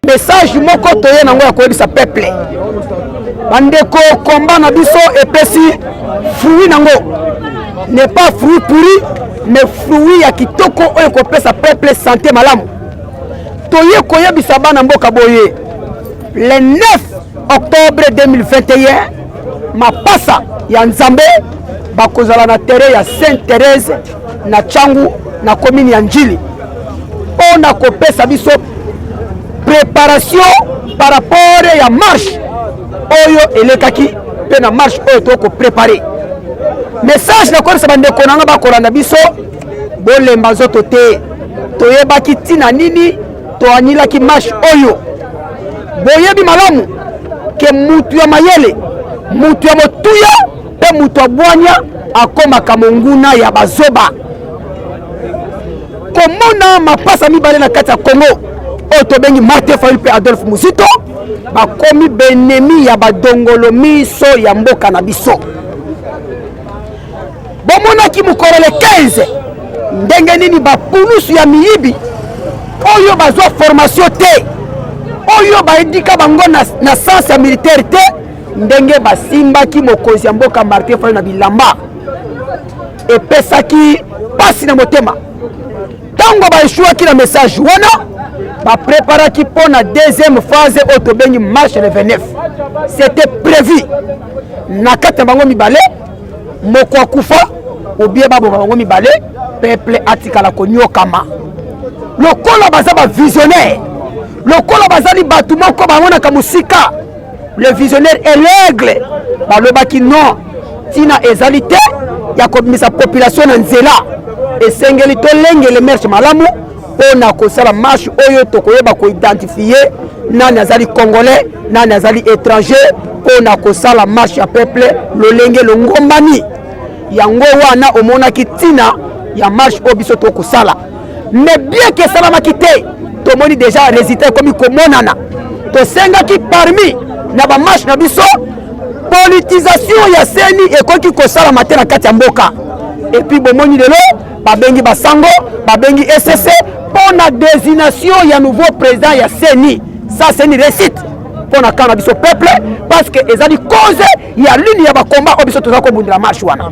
message moko toye nango ya koyebisa peuple bandeko combat na biso epesi fruit nango n'est pas fruit pourri mais fruit ya kitoko oyo kopesa peuple santé malamu toye koyebisa bana mboka boye le 9 octobre 2021 mapasa ya Nzambe bakozala na terre ya Sainte Thérèse na Changu na commune ya Njili on a kopesa biso préparation par rapport ya marche oyo elekaki pe na marche oyo toko préparer message na koresa bandeko nanga bakolanda biso bolemba nzoto te toyebaki tina nini toanilaki marche oyo boyebi malamu ke mutu ya mayele mutu ya motuya pe mutu abwanya akomaka monguna ya bazoba komona mapasa mibale na kati ya Congo oyo tobengi Martin Fayulu pe Adolphe Muzito bakomi benemi ya badongolo miso ya mboka na biso bomonaki mokolo le 15 ndenge nini bapulusu ya miyibi oyo bazwa formation te oyo baedika bango na sens ya militaire te ndenge basimbaki mokonzi ya mboka Martin Fayulu na bilamba epesaki pasi na motema tango baeshuaki na message wana bapreparaki mpo na deuxième phase oyo tobengi marche le 29 c'était prévu na kati ya bango mibale moko akufa obie baboma bango mibale peuple atikala konyokama lokola baza bavisionnaire lokola bazali bato moko bamonaka mosika le visionnaire et l'aigle balobaki non tina ezali te ya kobimisa population na nzela esengeli tolengele marche malamu mpona kosala marche oyo tokoyeba koidentifie nani azali congolais nani azali étranger mpona kosala marche ya peuple lolenge longombani yango wana omonaki tina ya marche oyo biso tokosala mais bien ke esalamaki te tomoni déjà résultat ekomi komonana tosengaki parmi na bamarche na biso politisation ya seni ekoki kosalama te na kati ya mboka epuis bomoni lelo babengi basango babengi SSC mpona désignation ya nouveau président ya seni ça c'est une réussite mpona kana biso peuple parce que ezali cause ya lune ya bakomba oyo biso toza kobundela marche wana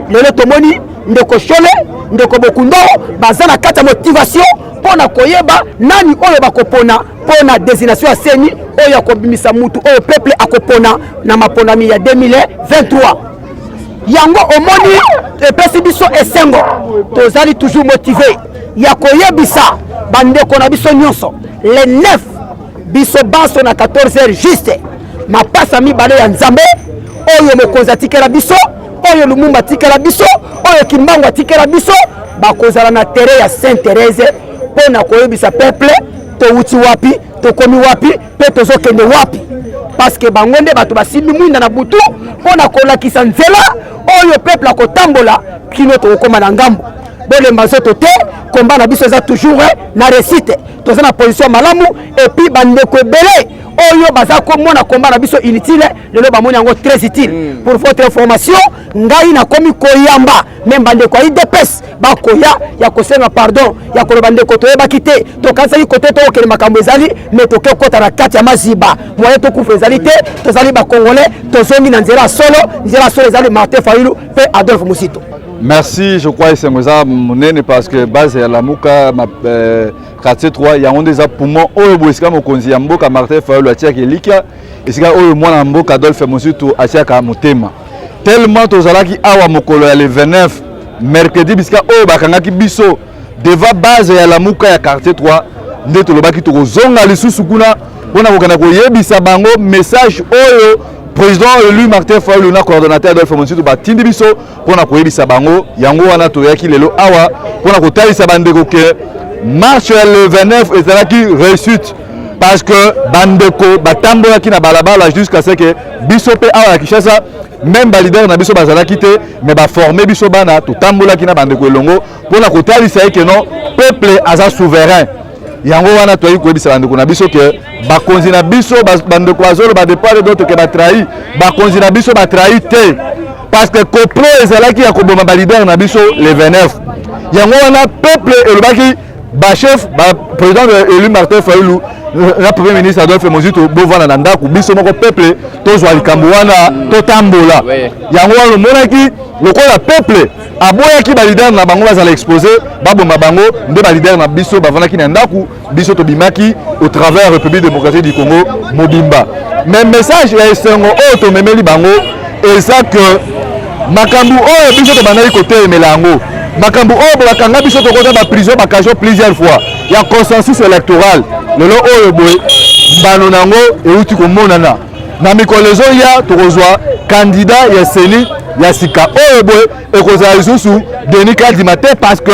lelo tomoni ndeko Shole ndeko Bokundo baza na kati ya motivation mpona koyeba nani oyo bakopona mpona désignation ya seni oyo akobimisa mutu oyo peuple akopona na maponami ya 2023 yango omoni epesi biso esengo tozali toujours motivé ya koyebisa bandeko na biso nyonso le 9 biso baso na 14h juste mapasa mibale ya Nzambe oyo mokonzi atikela biso oyo Lumumba atikela biso oyo Kimbangu atikela biso bakozala na terre ya Sainte Thérèse mpona koyebisa peuple touti wapi tokomi wapi pe tozokende wapi parce que bango nde bato basimbi mwinda na butu mpona kolakisa nzela oyo peuple akotambola kino tokokoma na ngambo bolemba nzoto te komba na biso eza toujours na réussite toza na position malamu epuis bandeko ebele oyo baza komona komba na biso inutile lelo bamoni yango très utile pour votre information ngai nakomi koyamba même bandeko ya IDPS bakoya ya kosenga pardon ya koloba ndeko toyebaki te tokanisaki kote tokokende makambo ezali mais tokekota na kati ya maziba moye tokufa ezali te tozali bacongolais tozongi na nzela ya solo ezali Martin Fayulu mpe Adolphe Muzito. Merci, je crois que c'est moi monene parce que base ya Lamuka quartier 3 il y a un des poumons oyo boisika mokonzi ya mboka Martin Fayulu atiaka elika esika oyo mwana mboka Adolphe Muzito atiaka motema tellement tozalaki awa mokolo ya le 29 mercredi bisika oyo bakangaki biso devant base ya Lamuka ya quartier 3 nde tolobaki tokozonga lisusu kuna mpona kokenda koyebisa bango message oyo président élu Martin Fayulu na coordonnateur Adolphe Muzito batindi biso mpona koyebisa bango yango wana toyaki lelo awa mpona kotalisa bandeko ke marche le 29 ezalaki réussite parce que bandeko batambolaki na balabala jusqu'à ce que biso pe awa ya Kinshasa même leader na biso bazalaki te mais baforme biso bana totambolaki na bandeko elongo mpona kotalisa eke non peuple aza souverain yango wana toyaki koyebisa bandeko na biso ke bakonzi na biso bandeko bazoloba départ d'autres ke batrahi bakonzi na biso batrahi te parce que kopro ezalaki ya koboma balider na biso le 29 yango wana peuple elobaki bachef président élu Martin Fayulu le Premier ministre Adolphe Mozito bovana na ndako biso moko peuple tozwa likambo wana totambola yango wana monaki lokola peuple aboyaki ba leader na bango bazala exposé baboma bango nde ba leader na biso bavandaki na ndako biso tobimaki au travers République démocratique du Congo mobimba mais message ya esengo oyo tomemeli bango eza que makambu oyo biso tobandaki kotelemela yango makambu oyo bakanga biso tokota ba prison bakajo plusieurs fois ya consensus électoral lelo oyo boye mbano nango euti komonana na mikolo ezoya tokozwa candidat ya seni ya sika oyo boye ekozala lisusu Denis Kadima te parce que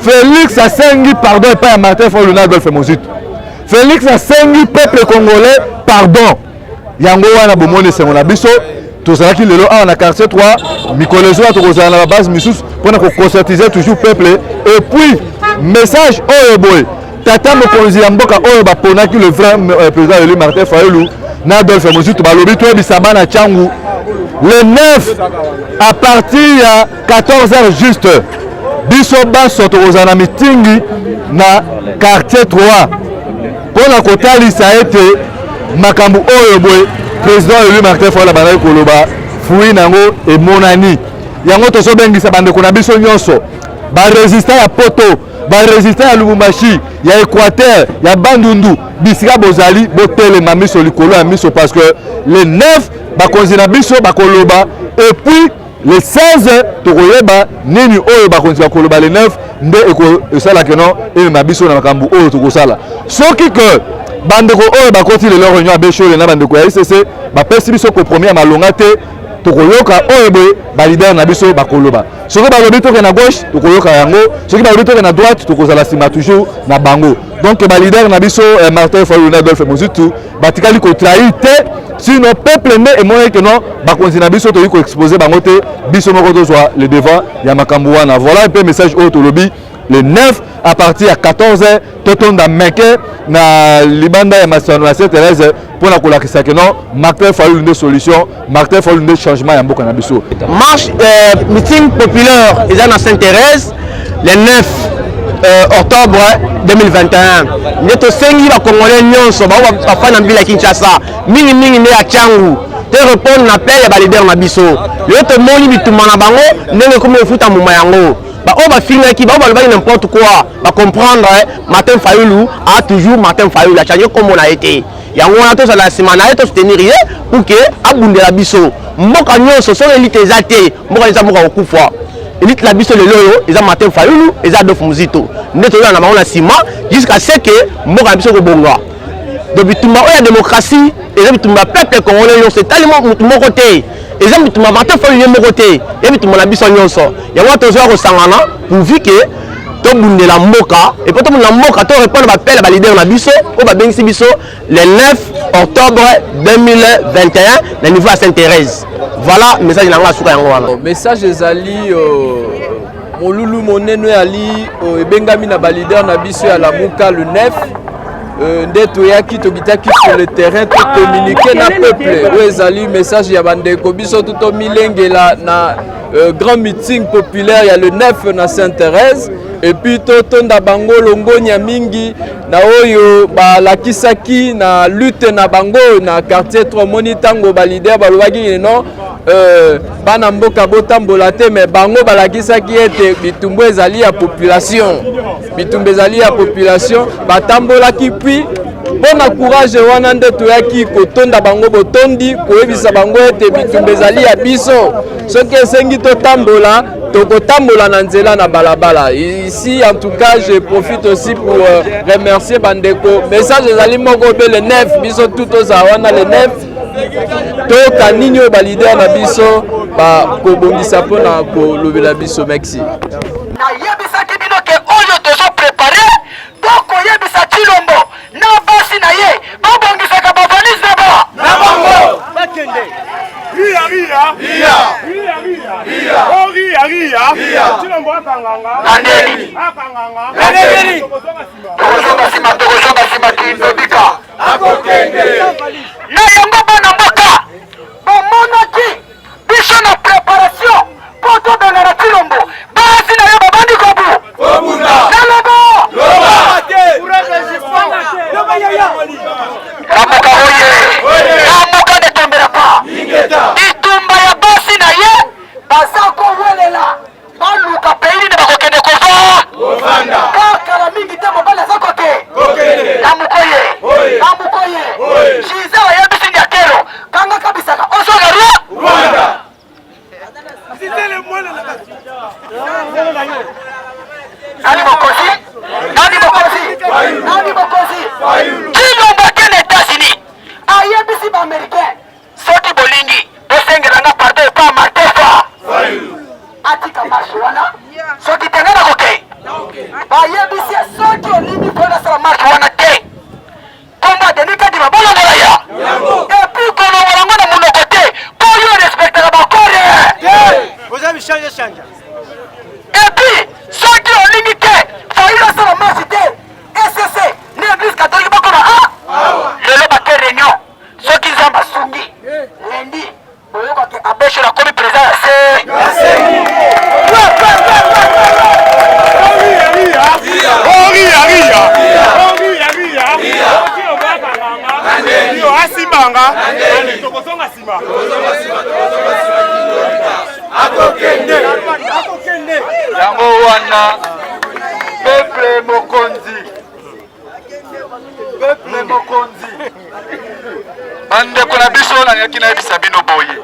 Félix asengi pardon epai ya Martin Fayulu na Adolphe Mozito Félix asengi peuple congolais pardon yango wana bomoni esengo na biso tozalaki lelo awa na quartier 3 mikolo ezoya tokozala na babase misusu mpona koconcertiser toujours peuple et puis message oyo boye tata mokonzi ya mboka oyo baponaki le vrai président élu Martin Fayulu na Adolphe Mozito balobi toyebisa bana Tchangu le 9 à partir ya 14h juste biso baso tokozala na mitingi na quartier 3 mpona kotalisa ete makambo oyo boye président élu Martin Fayulu bandaki koloba fui nango emonani yango tozobengisa bandeko na biso nyonso barésistant ya poto barésistant ya Lubumbashi ya Équateur ya Bandundu bisika bozali botelema miso likolo ya miso parce que le 9 bakonzi na biso bakoloba et puis le 16 tokoyeba nini oyo bakonzi bakoloba le 9 nde esalaka no emema biso na makambo oyo tokosala soki que bandeko oyo bakoti lelo réunion ya beshole na bandeko ya ICC bapesi biso compromis ya malonga te tokoyoka oyo boye balider na biso bakoloba soki balobi toke na gauche tokoyoka yango soki balobi toke na droite tokozala nsima toujours na bango donc balider na biso Martin Fayulu na Adolphe Mozito batikali kotrahir te sinon peuple nde emonaki ke non bakonzi na biso toyi koexpose bango te biso moko tozwa le devant ya makambo wana voilà un peu message oyo tolobi le 9 à partir à 14h totonda meke na libanda ya masano ya Sainte-Thérèse pour la kolakisa que non Martin Fayulu une solution Martin Fayulu une changement ya mboka na biso marche meeting populaire eza na Sainte-Thérèse le 9 octobre 2021 nde tosengi bakongolais nyonso bafana na mbila ya Kinshasa mingi nde ya Tchangu te répondre na appel ya balider na biso yo tomoni bitumba na bango ndenge komi efuta mbuma yango oyo bafingaki bao balobaki n'importe quoi bacomprendre Martin Fayulu a toujours Martin Fayulu achange kombo na ye te yango wana tozala nsima na ye tosoutenir ye pour ke abundela biso mboka nyonso soki elite eza te mboka eza mboka kokufa elite na biso lelo oyo eza Martin Fayulu eza Adolphe Mozito nde tozola na bango na nsima jusqu'à ce que mboka na biso kobonga donc bitumba oyo ya démocratie eza bitumba peuple congolais nyonso etali mutu moko te eza bitumba Martin Fayulu ye moko te ye bitumba na biso nyonso yango tozoya kosangana pourvu ke tobundela mboka et puis tobundela mboka to répondre bapele ya balider na biso oyo babengisi biso le 9 octobre 2021 na niveau ya Sainte-Thérèse voilà message nango asuka yango wana message ezali molulu monene ali ebengami na balider na biso ya Lamuka le 9 nde toyaki tokitaki sur le terrain to communiquer na peuple oyo ezali message ya bandeko biso totomilengela na grand meeting populaire ya le 9 na Sainte-Thérèse et puis totonda bango longonya mingi na oyo balakisaki na lutte na bango na quartier 3 moni tango balider balobaki non bana mboka botambola te mais bango balakisaki ete bitumbu ezali ya population bitumbu ezali ya population batambolaki puis mpona courage wana nde toyaki kotonda bango botondi koyebisa bango ete bitumbu ezali ya biso soki esengi totambola tokotambola na nzela na balabala ici en tout cas je profite aussi pour remercier bandeko message ezali moko be le 9 biso tout tozala wana le 9 toka nini oyo balider na biso bakobongisa mpona kolobela biso merci nayebisaki bino ke oyo tozoprepare tokoyebisa Tshilombo na basi na ye babongisaka bavalise na bango bakende ria Tshilombo akanganga tokozonga nsima tindobika akokende na yango bana mboka bomonaki biso na préparation po tobengana Tshilombo basi na Lamuka oye. Lamuka ne tombera pas. Itumba ya basi na ye. Bazako welela. Baluka peini ne bakokende kovanda. Kaka la mingi te mobala zako ke. Lamukoye. Lamukoye. Shiza wa yebisi nyakero. Kanga kabisa ka. Oso na Rwanda. C'était le moine là-bas. Nani Mokosi? Nani Mokosi? Nani Mokosi? Qui l'ont battu les États-Unis? Ayebisi ba américain. Soti bolingi. Bosengeranga pardon pas Martefa. Atika marshwana. Soti tengana koke. Ayebisi soti olingi pona sa marshwana te. Komba denika di babolo ngolaya. Et puis kono ngolango na muno kote. Pour yo respecter ba kore. Vous avez changé. Et puis, ceux qui ont limité, il faut sur la marché SCC, l'église catholique, le lobaké réunion, ceux qui ont Massungi, lundi, à Bêche, la commis présent, yango wana peuple mokonzi bandeko na biso nangaki nayebisa bino boye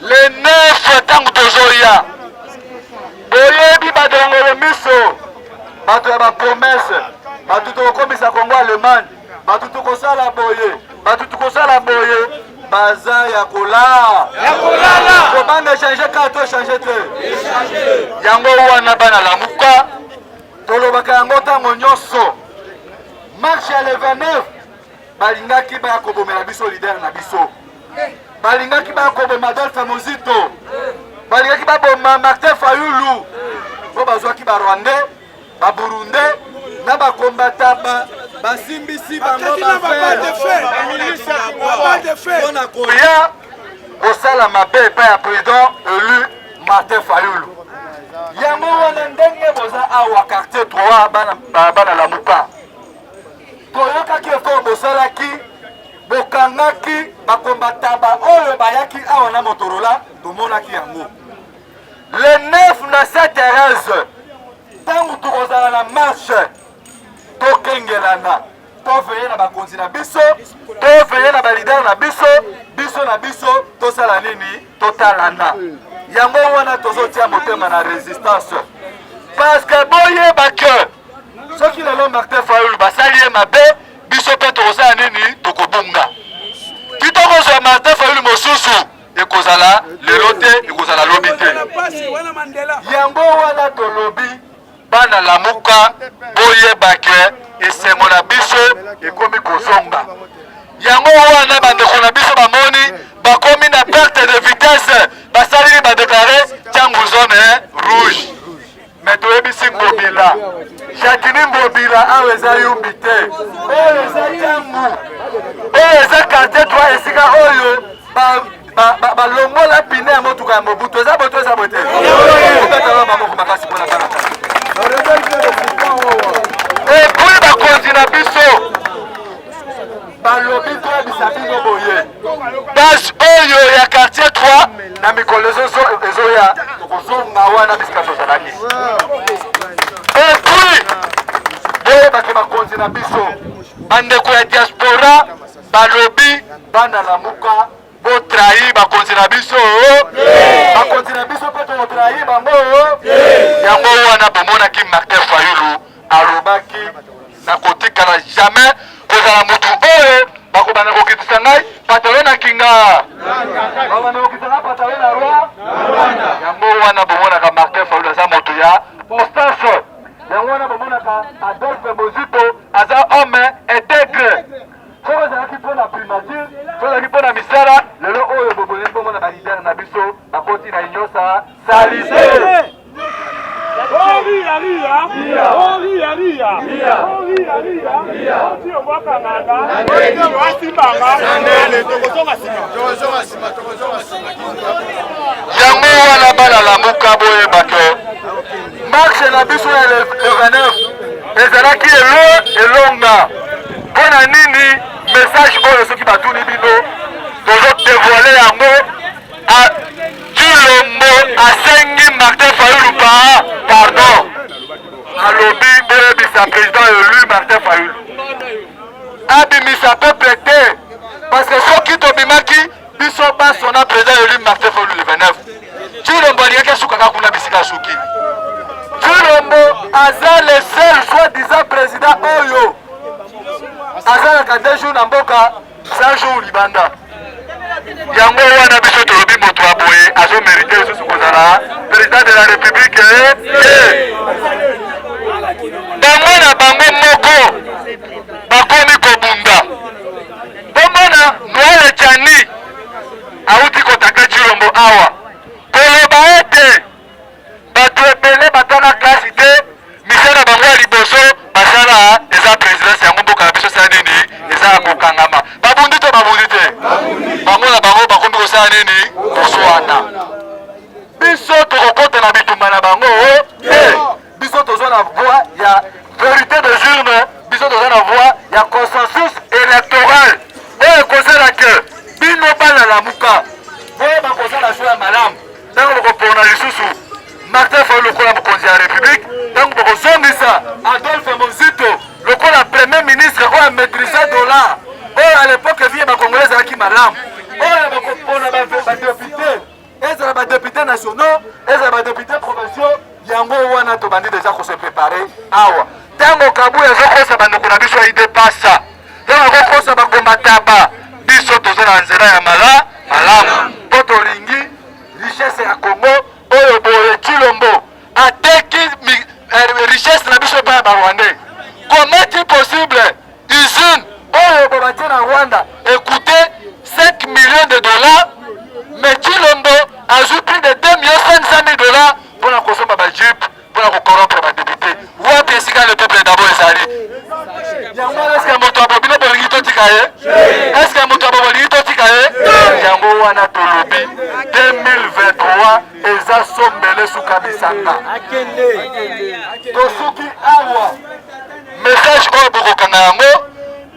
le 9 ntango tozoya boyebi badongolo miso bato ya bapromese bato tokokomisa kongo Allemagne bato tokosala boye baza ya kolala komanda échanger ka to échanger te yango wana bana lamuka tolobaka yango ntango nyonso marche ya le 29 balingaki baya kobomela biso lider na biso balingaki baya koboma Adolphe Muzito balingaki baboma Martin Fayulu po bazwaki barwandais baburundais na bakombata basimbisi bango mpona koya kosala mabe epai ya président élu Martin Fayulu yango wana ndenge boza awa quartier 3 bana lamuka toyokaki efort bosalaki bokangaki bakombataba oyo bayaki awa na Motorola tomonaki yango le 9 na 7 Thérèse ntango tokozala na marche tokengelana toveye na bakonzi na biso toveye na balider na biso tosala nini totalana yango wana tozotia motema na résistance parce que boyeba ke soki lelo Martin Fayulu basali ye mabe biso mpe tokosala nini tokobunga titokozwa Martin Fayulu mosusu ekozala lelo te ekozala lobi te yango wana tolobi bana lamuka boyeba ke esengo na biso ekomi kozonga yango wana bandeko na biso bamoni bakomi na perte de vitesse basalili badeklare ntango zone rouge me toyebisi Ngobila Jacqueline Ngobila awa eza yumbi te oyo eza ntango oyo eza quartier 3 esika oyo balongola pine ya motuka ya Mobutu eza boto eza bote obetala bamoko makasi mpona bana epui bakonzi na biso balobi toyebisa bino boye base oyo ya quartier 3 na mikolo ezoya tokozonga wana bisika tozalaki epui boyebaki bakonzi na biso bandeko ya diaspora balobi bana lamuka botrahi bakonzi na biso mpe tokotrahi bango yango wana bomonaki Martin Fayulu alobaki nakotikala jamais kozala mutu oyo bakobanda kokitisa ngai patalo na kinga babanda kokitisa ngai patalo na roi yango wana bomonaka Martin Fayulu aza moto ya postance yango wana bomonaka Adolphe Muzito aza homme intègre soki ezalaki mpona primature soki ezalaki mpona misala lelo oyo boboneli bomona balider na biso bakoti na inyosa salite yango wana bana lamuka boyeba ke marche na biso ya le 29 ezalaki elonga message oyo soki batuni bino tozo dévoiler yango a Tshilombo asengi Martin Fayulu pardon alobi boyebisa président élu Martin Fayulu abimisa peuple te parce que soki tobimaki biso basona président élu Martin Fayulu le 29 Tshilombo alingaki asukaka kuna bisika suki Tshilombo aza le seul soi-disant président oyo azalaka 2 jours na mboka 100 jours libanda yango wana biso tolobi moto aboye azomérite lisusu kozala président de la république bango na bango moko bakomi kobunda bomona Noel Tchani auti kotaka Tshilombo awa koloba ete bato ebele batana klasi te misala bango ya liboso basala eza présidence yango mboka na biso sala nini eza ya kokangama babundi te babundi te bango na bango bakomi kosala nini koswana biso tokokota na bitumba na bango te biso toza na voie ya vérité des urnes biso toza na voie ya consensus électoral oyo ekozala ke bino bana lamuka oyo bakozala so ya malamu ntango bokopona lisusu Martin Fayulu lokola mokonzi ya république ntango bokozongisa Adolphe Muzito lokola premier ministre oyo maîtrise dollar oyo à l'époque vie bakongolais ezalaki malamu oyo bakopona badepute ezala badepute nationaux ezala badepute provinciaux yango wana tobandi deja kose prépare awa ntango kabu ezokosa bandeko na biso idepasa ntango akokosa bakombataba biso toza na nzela ya malamu mpo tolingi richesse ya Congo oyo boye Tshilombo ateki richesse na biso epai ya barwandais comment est-il possible usine oyo bobatie na Rwanda écoutez 5 millions de dollars mais Tshilombo azwi plus de 2 500 000 dollars mpona kosomba bajupe mpona kokorompre badepute wapi esika le peuple d'abord ezali yango eske moto abo bino bolingi totika ye eske moto abo bolingi totika ye yango wana tolobi 2023 eza sombele suka bisanga tosuki awa message oyo bokokanga yango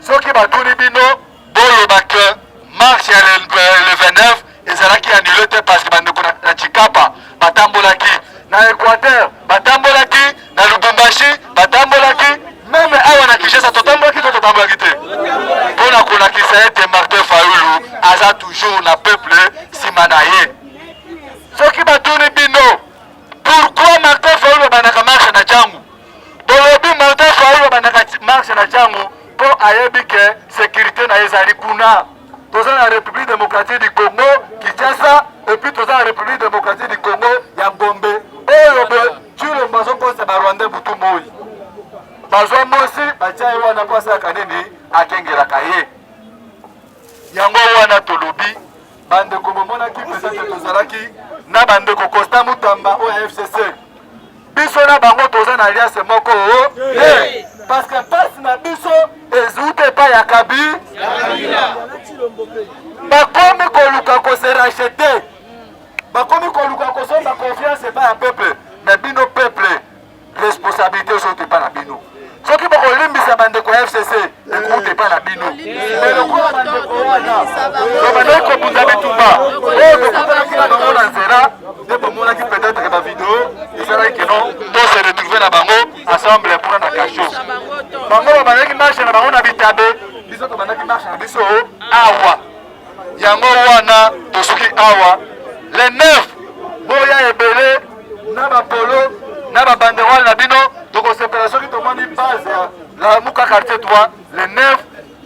soki batuni bino boloba ke marche ya le 29 ezalaki annulé te parce que bandeko na Tshikapa batambolaki na Équateur batambolaki na Lubumbashi batambolaki meme awa na Kinshasa totambolaki to totambolaki te mpona kolakisa ete Martin Fayulu aza toujours na peuple nsima na ye soki batuni bino pourquoi Martin Fayulu abandaka marche na jangu bolobi Martin Fayulu abandaka marche na jangu mpo ayebi ke sécurité na ye ezali kuna toza na République démocratique du Congo Kinshasa et puis toza na République démocratique du Congo ya Gombe oyo Tshilombo azokosa barwandais butu moi bazwa mosi batia ye wana mpo asalaka nini akengelaka ye yango wana tolobi bandeko bomonaki peut-être tozalaki na bandeko Constant Mutamba oyo ya FCC biso na bango toza na alliance moko parce que pasi na biso ezute epai ya Kabila bakomi koluka kose rachete bakomi koluka kosomba confiance epai ya peuple mais bino peuple responsabilité osote epai na bino soki bokolimbisa bandeko ya FCC ekute epai na bino mais lokola bandeko wana bandeko kobunda bitumba oyo tokutanaki na bango na nzela nde bomonaki peut-être bavideo ezalaki keno to se retrouve na bango ensemble mpona na kasho bango babandaki marche na bango na Bitabe biso tobandaki marche na biso awa yango wana tosuki awa le 9 boya ebele na bapolo na babanderole na bino tokosepela soki tomoni base ya Lamuka quartier 3 le 9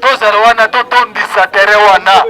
tozala wana totondisa tere wana